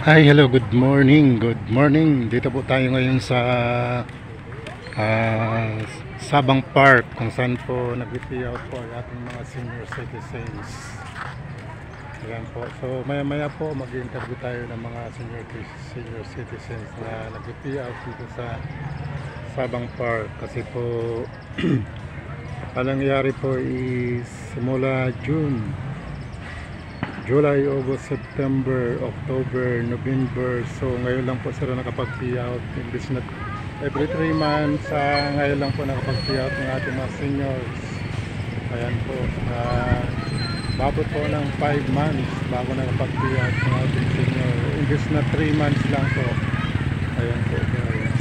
Hi, hello, good morning. Good morning. Dito po tayo ngayon sa ah, Sabang Park kung saan po nag-out po ang ating mga senior citizens. Ayan po. So maya-maya po mag-interview tayo ng mga senior citizens na nag-out dito sa Sabang Park kasi po ang nangyari po is simula July, August, September, October, November. So ngayon lang po sila nakapag-out. Imbis na every 3 months, ngayon lang po nakapag-out ng ating mga seniors. Ayan po. Babot po ng 5 months bago nakapag-out ng ating senior. Imbis na 3 months lang po. Ayan po guys.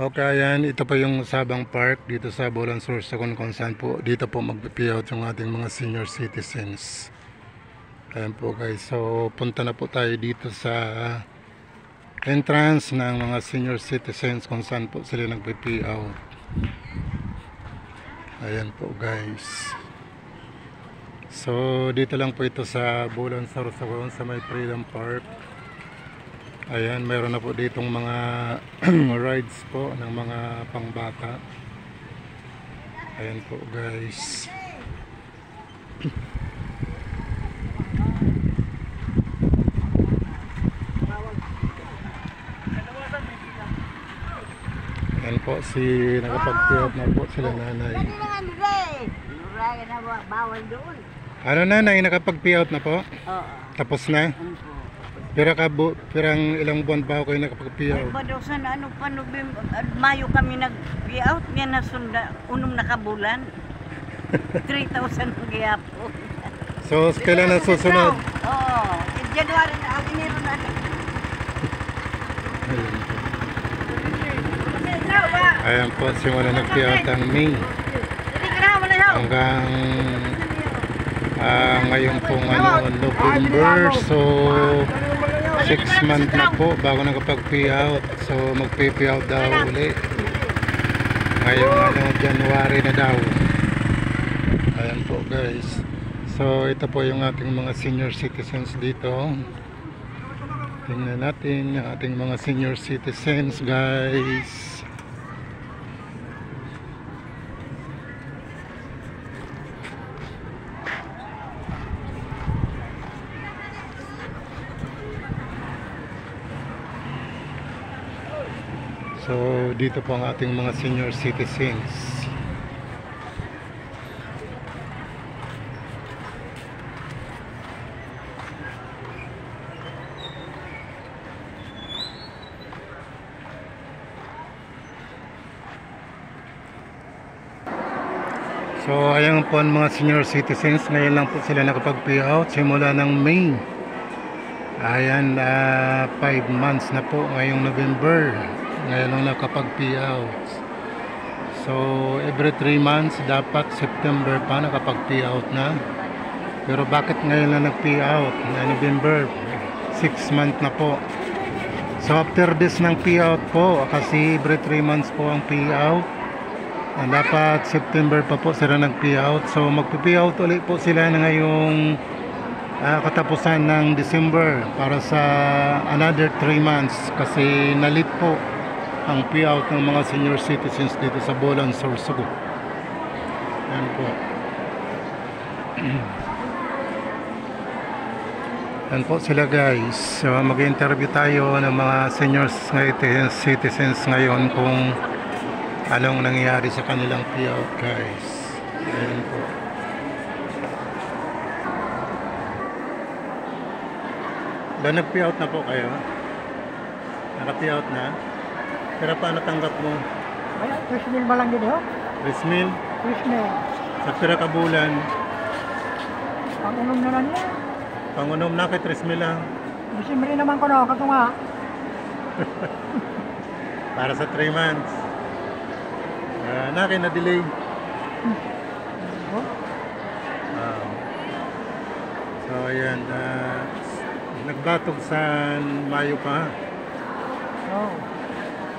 Okay, ayan, ito po yung Sabang Park dito sa Bulansur kung saan po dito po mag-out yung ating mga senior citizens. Ayan po guys, so punta na po tayo dito sa entrance ng mga senior citizens kung saan po sila nag-out. Ayan po guys. So dito lang po ito sa Bulansur sa may Freedom Park. Ayan, mayroon na po ditong mga rides po ng mga pangbata. Ayan po guys. Ayan po, nakapag-out na po sila nanay. Ano nanay, nakapag-out na po? Oo. Tapos na? Pirang ilang buwan ba ako kayo nakapag-out? Ba daw sana ano pa Mayo kami nag-out nga nasunda unong nakabulan. 3,000 ang gihapon. So kailan na susunod? Oo. January na Enero na. Ayan po, simula nag-out ang May hanggang ngayon pong November. So 6 months na po bago nakapag-out. So mag-out daw uli ngayong January na daw. Ayan po guys. So ito po yung ating mga senior citizens dito. Tingnan natin yung ating mga senior citizens guys. So dito po ang ating mga senior citizens. So ayan po ang mga senior citizens, ngayon lang po sila nakapag-out simula ng May. Ayan, 5 months na po ngayong November. Ngayon lang nakapag-out. So every 3 months dapat September pa nakapag-out na. Pero bakit ngayon lang nag-out na November? 6 months na po. So after this ng payout po, kasi every 3 months po ang payout. Dapat September pa po sila nag-payout. So magpi-payout ulit po sila na ngayong katapusan ng December para sa another 3 months kasi nalit po ang payout ng mga senior citizens dito sa Bulansur, Subo. Yan po. Yan po sila guys. So mag-interview tayo ng mga senior citizens ngayon kung anong nangyari sa kanilang payout guys. Ayan po. Nag-payout na po kayo? Naka-payout na? Pero paano tanggap mo? Ay, 3,000 ba lang din ho? 3,000? 3,000. Sa pira ka bulan? Pangunom na lang niya. Pangunom na kay 3,000 lang? Disimbre naman ko na, kato nga. Para sa 3 months. Na-delay. Oh, So ayan, nagbatog sa Mayo pa. oh.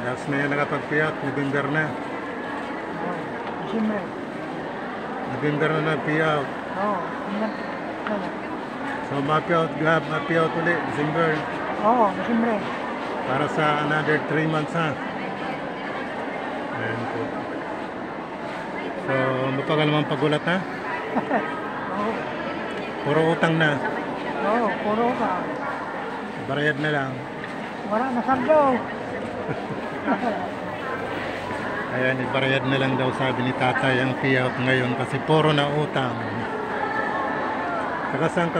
Tapos na yan nakapag-payout, November na. Disyembre. November na na-payout. Oo. Ingat. Kaya. So ma-payout ulit, December. Oo, Disyembre. Para sa another 3 months ha. Ayan po. So, mapagal naman pagulat ha. Oo. Puro utang na. Oo, puro ka. Barayad na lang. Wala na saldo. Ayan, ibarayad na lang daw sabi ni tatay ang payout ngayon kasi puro na utang. Taga saan ka,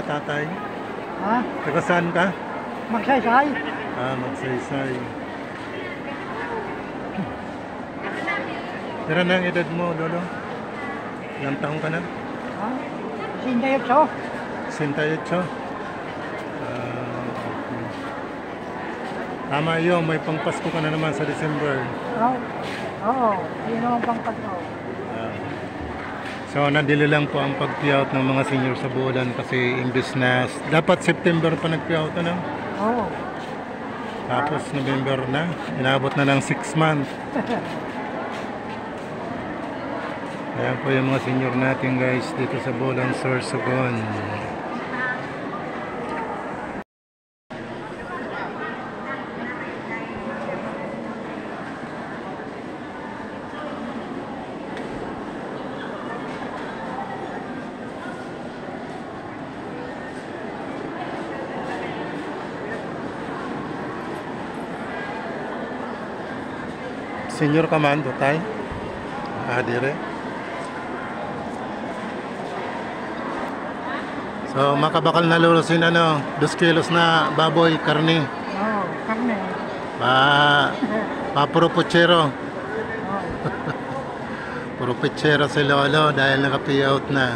tatay? Ha? Taga saan ka? Magsaysay. Magsaysay. Tira na ang edad mo, Lolo? Ilang taong ka na? Ha? Sindayot. 68. Okay. Tama yun, may pangpasko ka na naman sa December. Oo. Oo. Yun naman pang pagkaw. So, nadili lang po ang pag-payout ng mga senior sa bulan kasi imbis na dapat September pa nag-payout ano? Oo. Tapos November na, inabot na ng 6 months. Ayan po yung mga senior natin guys dito sa Bulan, Sorsogon. Senior ka man, Tutay? Dire. So, makabakal na lulusin 2 kilos na baboy, karne. Oo. Karne. Puro putsero. Oo. Puro putsero si Lolo dahil naka-payout na.